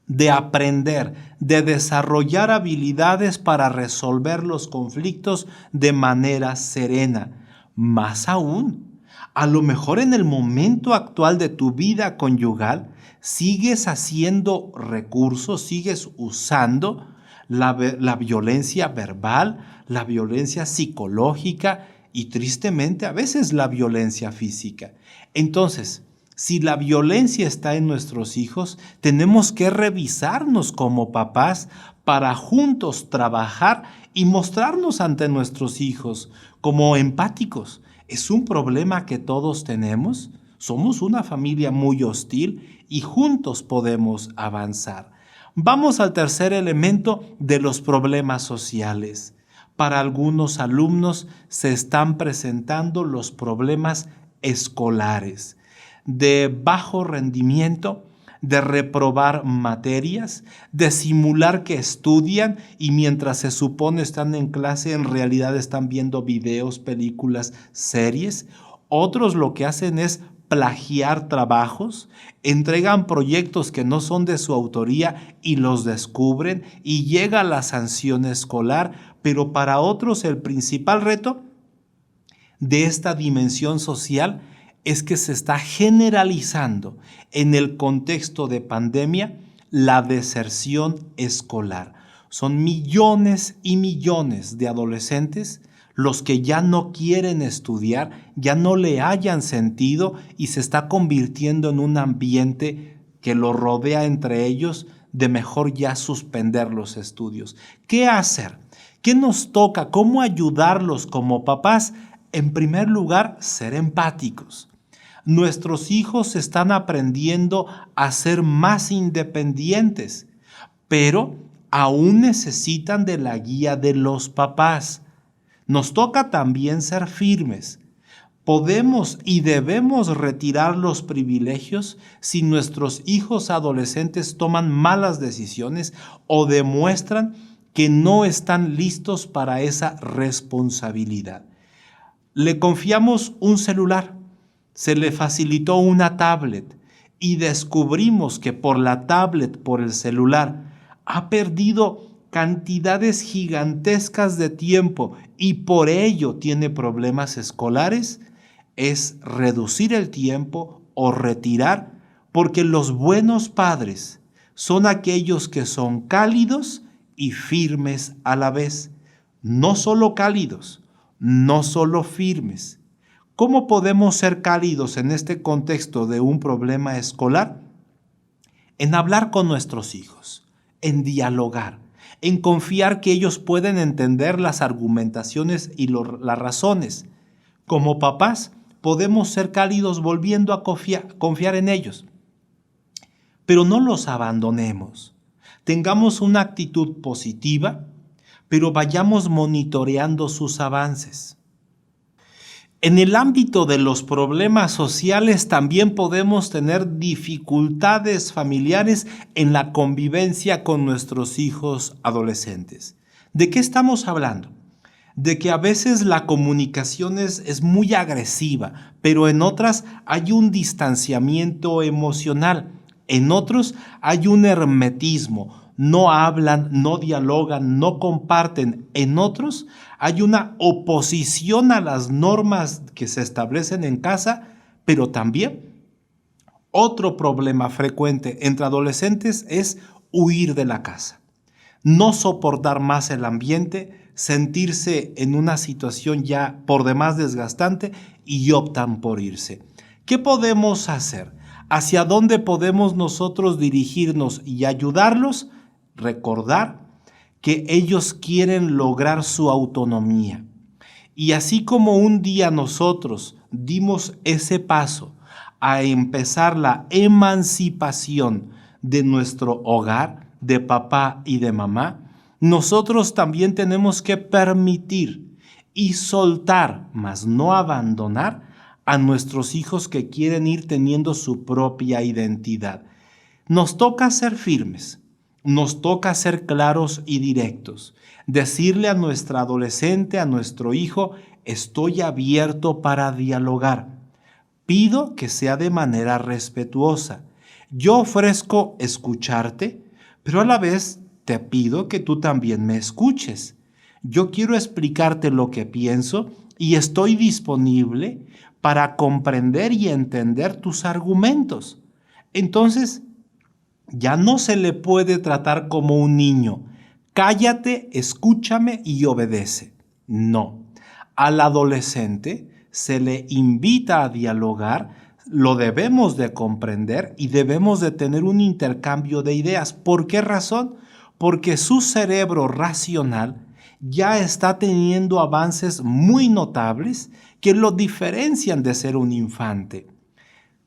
S1: de aprender, de desarrollar habilidades para resolver los conflictos de manera serena. Más aún, a lo mejor en el momento actual de tu vida conyugal, sigues haciendo recursos, sigues usando la violencia verbal, la violencia psicológica y tristemente a veces la violencia física. Entonces, si la violencia está en nuestros hijos, tenemos que revisarnos como papás para juntos trabajar y mostrarnos ante nuestros hijos como empáticos. ¿Es un problema que todos tenemos? Somos una familia muy hostil y juntos podemos avanzar. Vamos al tercer elemento de los problemas sociales. Para algunos alumnos se están presentando los problemas escolares, de bajo rendimiento, de reprobar materias, de simular que estudian y mientras se supone están en clase, en realidad están viendo videos, películas, series. Otros lo que hacen es plagiar trabajos, entregan proyectos que no son de su autoría y los descubren y llega la sanción escolar, pero para otros el principal reto de esta dimensión social es que se está generalizando en el contexto de pandemia la deserción escolar. Son millones y millones de adolescentes los que ya no quieren estudiar, ya no le hallan sentido y se está convirtiendo en un ambiente que lo rodea entre ellos de mejor ya suspender los estudios. ¿Qué hacer? ¿Qué nos toca? ¿Cómo ayudarlos como papás? En primer lugar, ser empáticos. Nuestros hijos están aprendiendo a ser más independientes, pero aún necesitan de la guía de los papás. Nos toca también ser firmes. Podemos y debemos retirar los privilegios si nuestros hijos adolescentes toman malas decisiones o demuestran que no están listos para esa responsabilidad. Le confiamos un celular, se le facilitó una tablet y descubrimos que por la tablet, por el celular, ha perdido cantidades gigantescas de tiempo y por ello tiene problemas escolares. Es reducir el tiempo o retirar, porque los buenos padres son aquellos que son cálidos y firmes a la vez. No solo cálidos, no solo firmes. ¿Cómo podemos ser cálidos en este contexto de un problema escolar? En hablar con nuestros hijos, en dialogar, en confiar que ellos pueden entender las argumentaciones y las razones. Como papás, podemos ser cálidos volviendo a confiar en ellos. Pero no los abandonemos. Tengamos una actitud positiva, pero vayamos monitoreando sus avances. En el ámbito de los problemas sociales también podemos tener dificultades familiares en la convivencia con nuestros hijos adolescentes. ¿De qué estamos hablando? De que a veces la comunicación es muy agresiva, pero en otras hay un distanciamiento emocional, en otros hay un hermetismo, no hablan, no dialogan, no comparten, en otros hay una oposición a las normas que se establecen en casa, pero también otro problema frecuente entre adolescentes es huir de la casa, no soportar más el ambiente, sentirse en una situación ya por demás desgastante y optan por irse. ¿Qué podemos hacer? ¿Hacia dónde podemos nosotros dirigirnos y ayudarlos? Recordar que ellos quieren lograr su autonomía. Y así como un día nosotros dimos ese paso a empezar la emancipación de nuestro hogar, de papá y de mamá, nosotros también tenemos que permitir y soltar, mas no abandonar, a nuestros hijos que quieren ir teniendo su propia identidad. Nos toca ser firmes, nos toca ser claros y directos, decirle a nuestra adolescente, a nuestro hijo, estoy abierto para dialogar. Pido que sea de manera respetuosa. Yo ofrezco escucharte, pero a la vez te pido que tú también me escuches. Yo quiero explicarte lo que pienso y estoy disponible para comprender y entender tus argumentos. Entonces, ya no se le puede tratar como un niño. Cállate, escúchame y obedece. No. Al adolescente se le invita a dialogar, lo debemos de comprender y debemos de tener un intercambio de ideas. ¿Por qué razón? Porque su cerebro racional ya está teniendo avances muy notables que lo diferencian de ser un infante.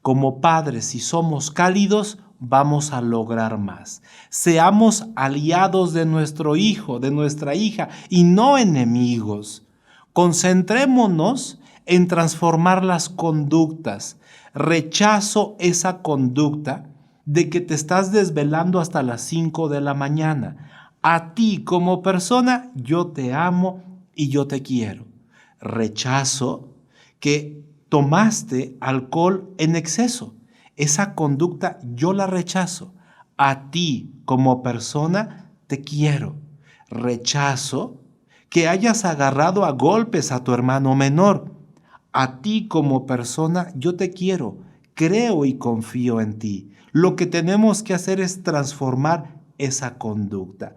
S1: Como padres, si somos cálidos, vamos a lograr más. Seamos aliados de nuestro hijo, de nuestra hija, y no enemigos. Concentrémonos en transformar las conductas. Rechazo esa conducta de que te estás desvelando hasta las 5 de la mañana. A ti como persona, yo te amo y yo te quiero. Rechazo que tomaste alcohol en exceso. Esa conducta yo la rechazo. A ti como persona te quiero. Rechazo que hayas agarrado a golpes a tu hermano menor. A ti como persona yo te quiero. Creo y confío en ti. Lo que tenemos que hacer es transformar esa conducta.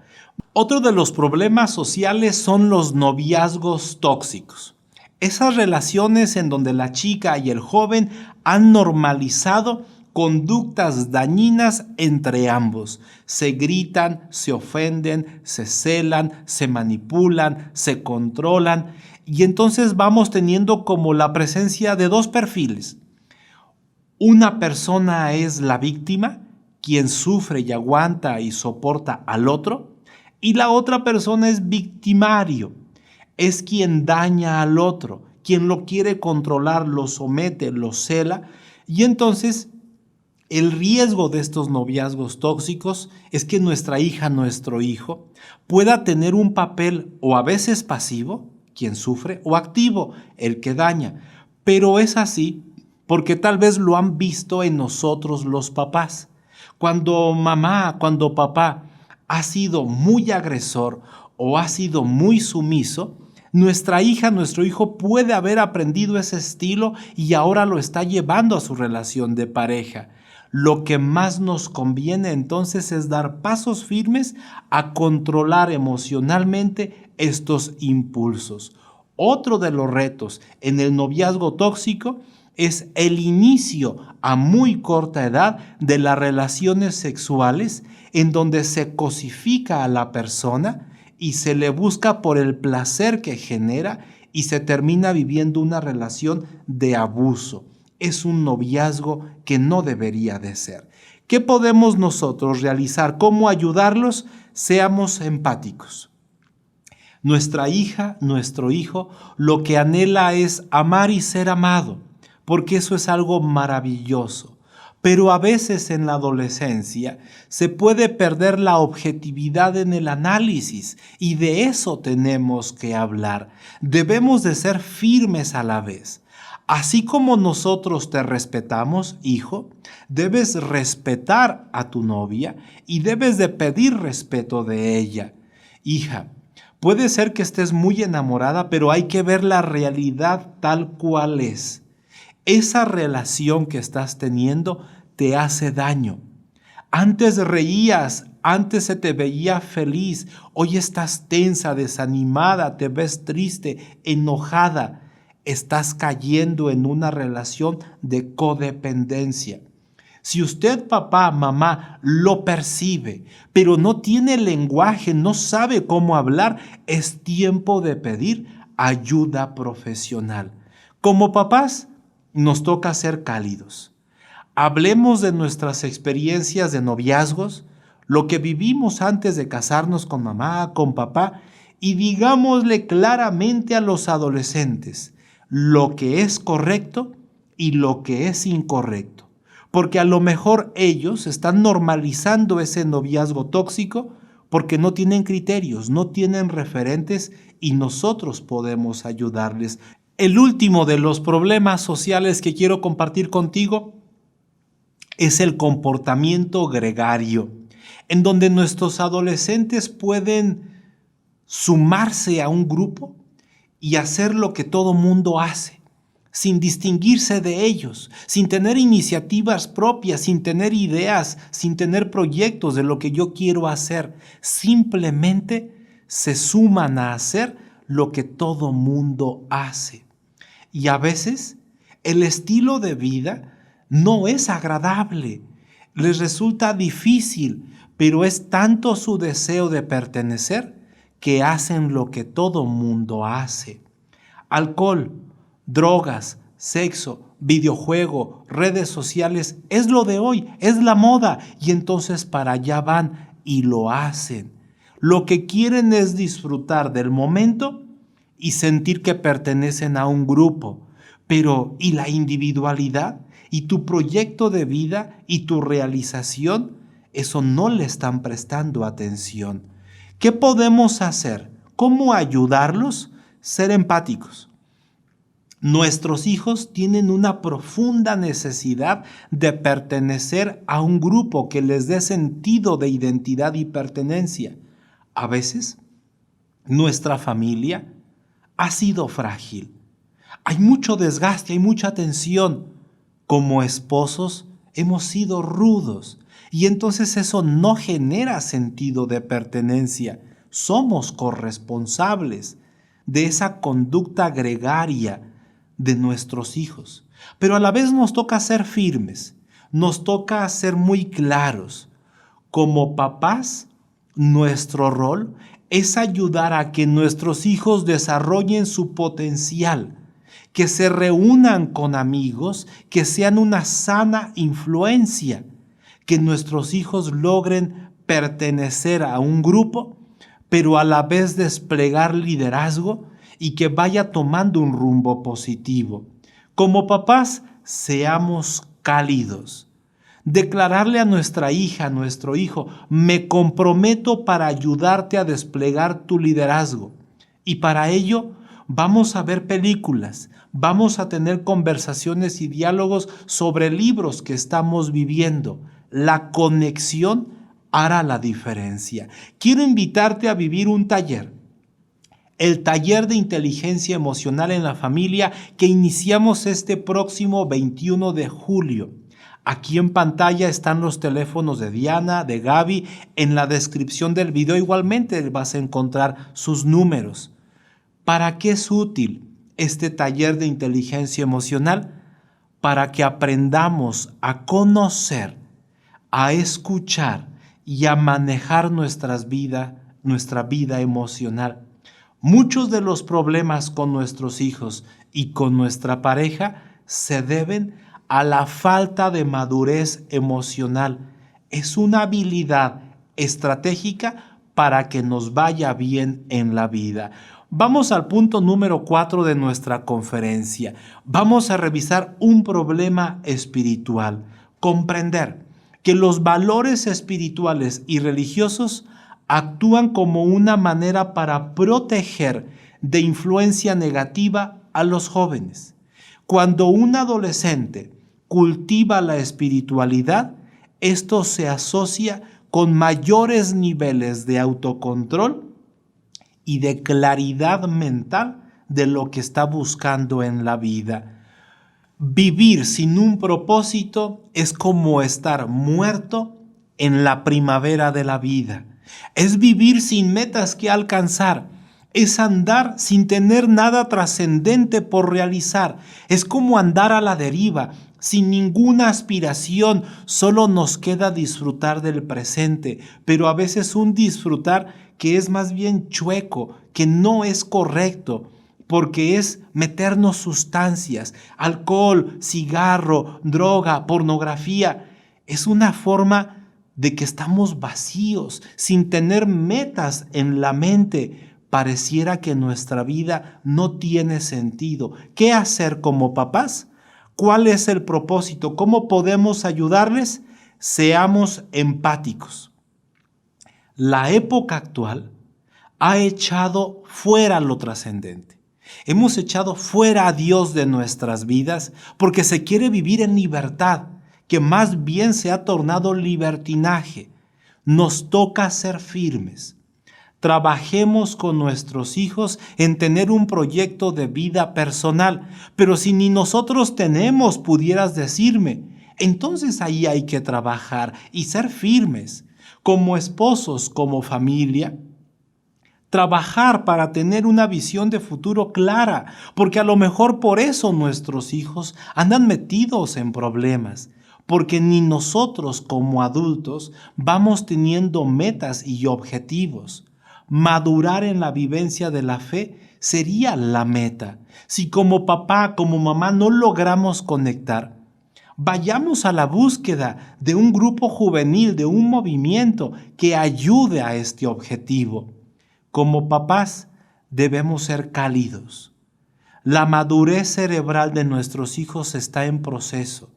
S1: Otro de los problemas sociales son los noviazgos tóxicos. Esas relaciones en donde la chica y el joven han normalizado conductas dañinas entre ambos. Se gritan, se ofenden, se celan, se manipulan, se controlan y entonces vamos teniendo como la presencia de dos perfiles. Una persona es la víctima, quien sufre y aguanta y soporta al otro, y la otra persona es victimario, es quien daña al otro, quien lo quiere controlar, lo somete, lo cela, y entonces el riesgo de estos noviazgos tóxicos es que nuestra hija, nuestro hijo, pueda tener un papel o a veces pasivo, quien sufre, o activo, el que daña. Pero es así porque tal vez lo han visto en nosotros los papás. Cuando mamá, cuando papá ha sido muy agresor o ha sido muy sumiso, nuestra hija, nuestro hijo puede haber aprendido ese estilo y ahora lo está llevando a su relación de pareja. Lo que más nos conviene entonces es dar pasos firmes a controlar emocionalmente estos impulsos. Otro de los retos en el noviazgo tóxico es el inicio a muy corta edad de las relaciones sexuales en donde se cosifica a la persona y se le busca por el placer que genera y se termina viviendo una relación de abuso. Es un noviazgo que no debería de ser. ¿Qué podemos nosotros realizar? ¿Cómo ayudarlos? Seamos empáticos. Nuestra hija, nuestro hijo, lo que anhela es amar y ser amado, porque eso es algo maravilloso. Pero a veces en la adolescencia se puede perder la objetividad en el análisis y de eso tenemos que hablar. Debemos de ser firmes a la vez. Así como nosotros te respetamos, hijo, debes respetar a tu novia y debes de pedir respeto de ella. Hija, puede ser que estés muy enamorada, pero hay que ver la realidad tal cual es. Esa relación que estás teniendo te hace daño. Antes reías, antes se te veía feliz, hoy estás tensa, desanimada, te ves triste, enojada. Estás cayendo en una relación de codependencia. Si usted, papá, mamá, lo percibe, pero no tiene lenguaje, no sabe cómo hablar, es tiempo de pedir ayuda profesional. Como papás, nos toca ser cálidos. Hablemos de nuestras experiencias de noviazgos, lo que vivimos antes de casarnos con mamá, con papá, y digámosle claramente a los adolescentes lo que es correcto y lo que es incorrecto. Porque a lo mejor ellos están normalizando ese noviazgo tóxico porque no tienen criterios, no tienen referentes y nosotros podemos ayudarles. El último de los problemas sociales que quiero compartir contigo es el comportamiento gregario, en donde nuestros adolescentes pueden sumarse a un grupo y hacer lo que todo mundo hace, sin distinguirse de ellos, sin tener iniciativas propias, sin tener ideas, sin tener proyectos de lo que yo quiero hacer. Simplemente se suman a hacer lo que todo mundo hace. Y a veces el estilo de vida no es agradable, les resulta difícil, pero es tanto su deseo de pertenecer que hacen lo que todo mundo hace. Alcohol, drogas, sexo, videojuego, redes sociales, es lo de hoy, es la moda, y entonces para allá van y lo hacen. Lo que quieren es disfrutar del momento y sentir que pertenecen a un grupo. Pero, ¿y la individualidad? ¿Y tu proyecto de vida? ¿Y tu realización? Eso no le están prestando atención. ¿Qué podemos hacer? ¿Cómo ayudarlos? Ser empáticos. Nuestros hijos tienen una profunda necesidad de pertenecer a un grupo que les dé sentido de identidad y pertenencia. A veces, nuestra familia ha sido frágil. Hay mucho desgaste, hay mucha tensión. Como esposos hemos sido rudos y entonces eso no genera sentido de pertenencia. Somos corresponsables de esa conducta gregaria de nuestros hijos. Pero a la vez nos toca ser firmes. nos toca ser muy claros. Como papás, nuestro rol es ayudar a que nuestros hijos desarrollen su potencial, que se reúnan con amigos, que sean una sana influencia, que nuestros hijos logren pertenecer a un grupo, pero a la vez desplegar liderazgo y que vaya tomando un rumbo positivo. Como papás, seamos cálidos. Declararle a nuestra hija, a nuestro hijo, me comprometo para ayudarte a desplegar tu liderazgo. Y para ello vamos a ver películas, vamos a tener conversaciones y diálogos sobre libros que estamos viviendo. La conexión hará la diferencia. Quiero invitarte a vivir un taller. El taller de inteligencia emocional en la familia que iniciamos este próximo 21 de julio. Aquí en pantalla están los teléfonos de Diana, de Gaby. En la descripción del video igualmente vas a encontrar sus números. ¿Para qué es útil este taller de inteligencia emocional? Para que aprendamos a conocer, a escuchar y a manejar nuestra vida emocional. Muchos de los problemas con nuestros hijos y con nuestra pareja se deben a la falta de madurez emocional. Es una habilidad estratégica para que nos vaya bien en la vida. Vamos al punto número 4 de nuestra conferencia. Vamos a revisar un problema espiritual. Comprender que los valores espirituales y religiosos actúan como una manera para proteger de influencia negativa a los jóvenes. Cuando un adolescente cultiva la espiritualidad, esto se asocia con mayores niveles de autocontrol y de claridad mental de lo que está buscando en la vida. Vivir sin un propósito es como estar muerto en la primavera de la vida. Es vivir sin metas que alcanzar. Es andar sin tener nada trascendente por realizar. Es como andar a la deriva, sin ninguna aspiración. Solo nos queda disfrutar del presente, pero a veces un disfrutar que es más bien chueco, que no es correcto, porque es meternos sustancias, alcohol, cigarro, droga, pornografía. Es una forma de que estamos vacíos, sin tener metas en la mente. Pareciera que nuestra vida no tiene sentido. ¿Qué hacer como papás? ¿Cuál es el propósito? ¿Cómo podemos ayudarles? Seamos empáticos. La época actual ha echado fuera lo trascendente. Hemos echado fuera a Dios de nuestras vidas porque se quiere vivir en libertad, que más bien se ha tornado libertinaje. Nos toca ser firmes. Trabajemos con nuestros hijos en tener un proyecto de vida personal, pero si ni nosotros tenemos, pudieras decirme, entonces ahí hay que trabajar y ser firmes, como esposos, como familia. Trabajar para tener una visión de futuro clara, porque a lo mejor por eso nuestros hijos andan metidos en problemas, porque ni nosotros como adultos vamos teniendo metas y objetivos. Madurar en la vivencia de la fe sería la meta. Si como papá, como mamá no logramos conectar, vayamos a la búsqueda de un grupo juvenil, de un movimiento que ayude a este objetivo. Como papás debemos ser cálidos. La madurez cerebral de nuestros hijos está en proceso.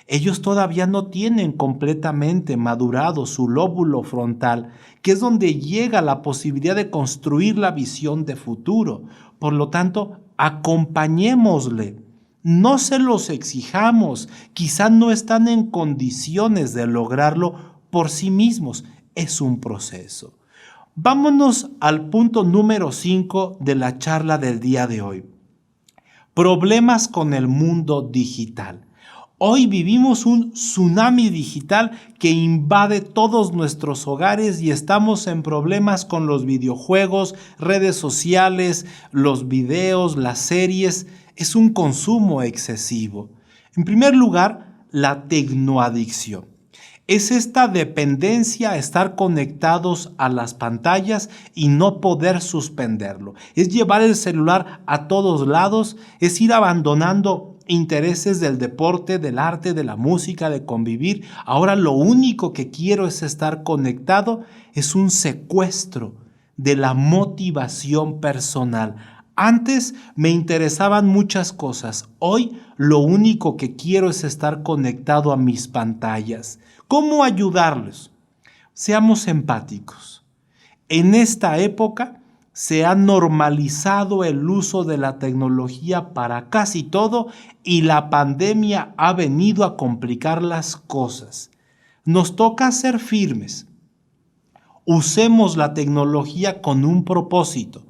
S1: Ellos todavía no tienen completamente madurado su lóbulo frontal, que es donde llega la posibilidad de construir la visión de futuro. Por lo tanto, acompañémosle. No se los exijamos. Quizá no están en condiciones de lograrlo por sí mismos. Es un proceso. Vámonos al punto número 5 de la charla del día de hoy. Problemas con el mundo digital. Hoy vivimos un tsunami digital que invade todos nuestros hogares y estamos en problemas con los videojuegos, redes sociales, los videos, las series. Es un consumo excesivo. En primer lugar, la tecnoadicción. Es esta dependencia a estar conectados a las pantallas y no poder suspenderlo. Es llevar el celular a todos lados, es ir abandonando intereses del deporte, del arte, de la música, de convivir. Ahora lo único que quiero es estar conectado. Es un secuestro de la motivación personal. Antes me interesaban muchas cosas. Hoy lo único que quiero es estar conectado a mis pantallas. ¿Cómo ayudarles? Seamos empáticos. En esta época se ha normalizado el uso de la tecnología para casi todo y la pandemia ha venido a complicar las cosas. Nos toca ser firmes. Usemos la tecnología con un propósito,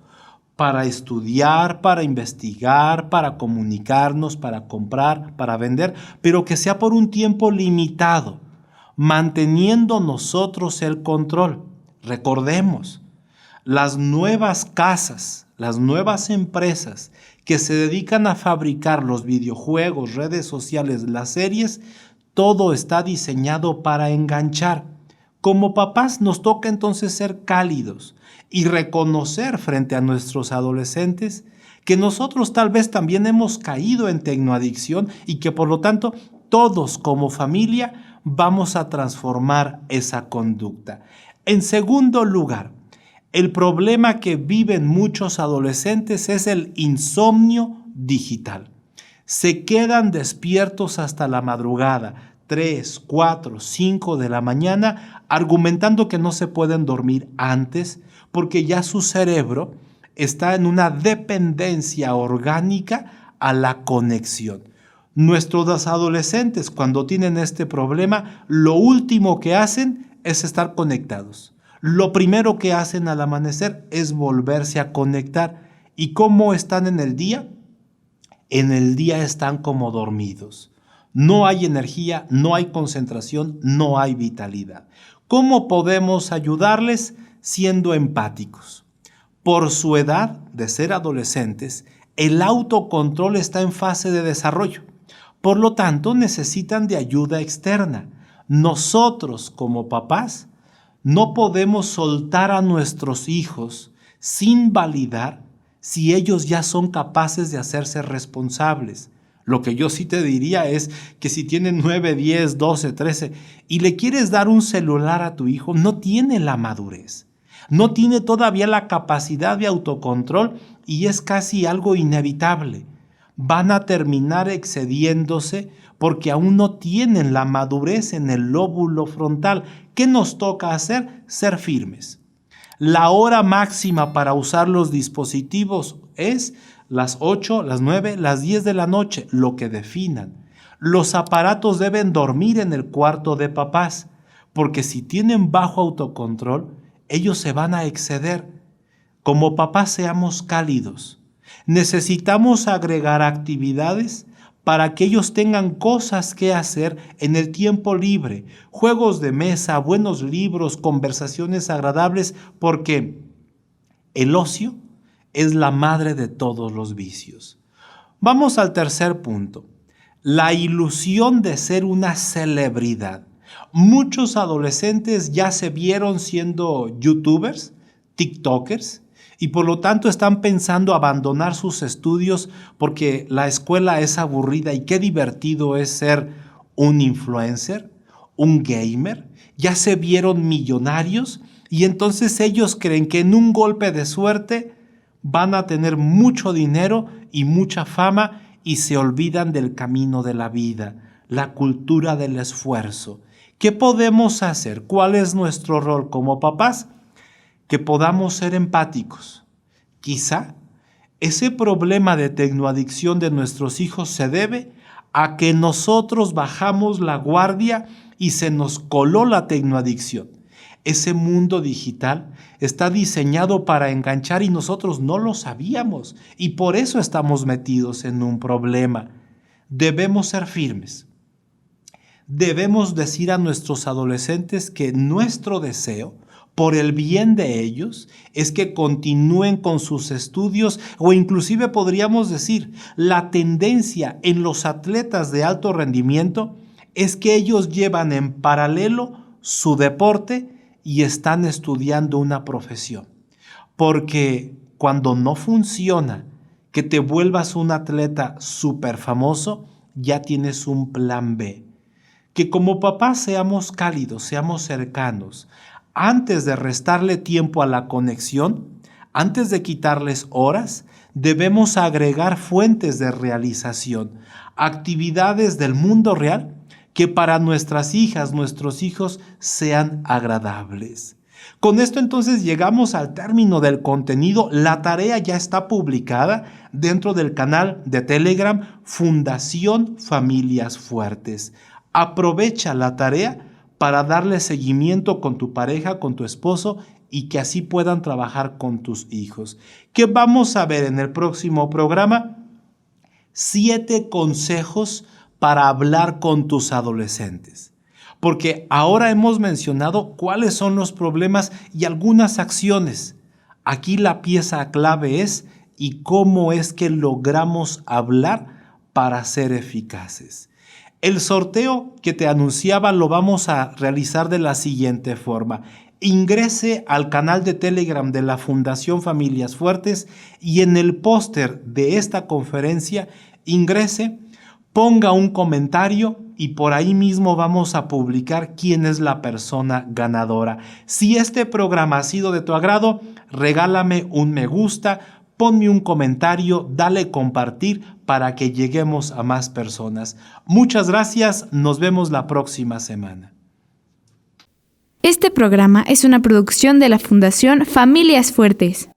S1: para estudiar, para investigar, para comunicarnos, para comprar, para vender, pero que sea por un tiempo limitado, manteniendo nosotros el control. Recordemos, las nuevas casas, las nuevas empresas que se dedican a fabricar los videojuegos, redes sociales, las series, todo está diseñado para enganchar. Como papás nos toca entonces ser cálidos y reconocer frente a nuestros adolescentes que nosotros tal vez también hemos caído en tecnoadicción y que por lo tanto todos como familia vamos a transformar esa conducta. En segundo lugar, el problema que viven muchos adolescentes es el insomnio digital. Se quedan despiertos hasta la madrugada, 3, 4, 5 de la mañana, argumentando que no se pueden dormir antes porque ya su cerebro está en una dependencia orgánica a la conexión. Nuestros adolescentes, cuando tienen este problema, lo último que hacen es estar conectados. Lo primero que hacen al amanecer es volverse a conectar. ¿Y cómo están en el día? En el día están como dormidos. No hay energía, no hay concentración, no hay vitalidad. ¿Cómo podemos ayudarles? Siendo empáticos. Por su edad de ser adolescentes, el autocontrol está en fase de desarrollo. Por lo tanto, necesitan de ayuda externa. Nosotros, como papás, no podemos soltar a nuestros hijos sin validar si ellos ya son capaces de hacerse responsables. Lo que yo sí te diría es que si tienen 9, 10, 12, 13 y le quieres dar un celular a tu hijo, no tiene la madurez, no tiene todavía la capacidad de autocontrol y es casi algo inevitable. Van a terminar excediéndose porque aún no tienen la madurez en el lóbulo frontal. ¿Qué nos toca hacer? Ser firmes. La hora máxima para usar los dispositivos es las 8, las 9, las 10 de la noche, lo que definan. Los aparatos deben dormir en el cuarto de papás, porque si tienen bajo autocontrol, ellos se van a exceder. Como papás seamos cálidos. Necesitamos agregar actividades para que ellos tengan cosas que hacer en el tiempo libre, juegos de mesa, buenos libros, conversaciones agradables, porque el ocio es la madre de todos los vicios. Vamos al tercer punto, la ilusión de ser una celebridad. Muchos adolescentes ya se vieron siendo youtubers, tiktokers, y por lo tanto están pensando abandonar sus estudios porque la escuela es aburrida y qué divertido es ser un influencer, un gamer. Ya se vieron millonarios y entonces ellos creen que en un golpe de suerte van a tener mucho dinero y mucha fama y se olvidan del camino de la vida, la cultura del esfuerzo. ¿Qué podemos hacer? ¿Cuál es nuestro rol como papás? Que podamos ser empáticos. Quizá ese problema de tecnoadicción de nuestros hijos se debe a que nosotros bajamos la guardia y se nos coló la tecnoadicción. Ese mundo digital está diseñado para enganchar y nosotros no lo sabíamos y por eso estamos metidos en un problema. Debemos ser firmes. Debemos decir a nuestros adolescentes que nuestro deseo, por el bien de ellos, es que continúen con sus estudios o inclusive podríamos decir, la tendencia en los atletas de alto rendimiento es que ellos llevan en paralelo su deporte y están estudiando una profesión. Porque cuando no funciona, que te vuelvas un atleta súper famoso, ya tienes un plan B. Que como papás seamos cálidos, seamos cercanos. Antes de restarle tiempo a la conexión, antes de quitarles horas, debemos agregar fuentes de realización, actividades del mundo real que para nuestras hijas, nuestros hijos sean agradables. Con esto entonces llegamos al término del contenido. La tarea ya está publicada dentro del canal de Telegram Fundación Familias Fuertes. Aprovecha la tarea para darle seguimiento con tu pareja, con tu esposo y que así puedan trabajar con tus hijos. ¿Qué vamos a ver en el próximo programa? 7 consejos para hablar con tus adolescentes. Porque ahora hemos mencionado cuáles son los problemas y algunas acciones. Aquí la pieza clave es y cómo es que logramos hablar para ser eficaces. El sorteo que te anunciaba lo vamos a realizar de la siguiente forma. Ingrese al canal de Telegram de la Fundación Familias Fuertes y en el póster de esta conferencia ingrese, ponga un comentario y por ahí mismo vamos a publicar quién es la persona ganadora. Si este programa ha sido de tu agrado, regálame un me gusta, ponme un comentario, dale compartir para que lleguemos a más personas. Muchas gracias, nos vemos la próxima semana.
S2: Este programa es una producción de la Fundación Familias Fuertes.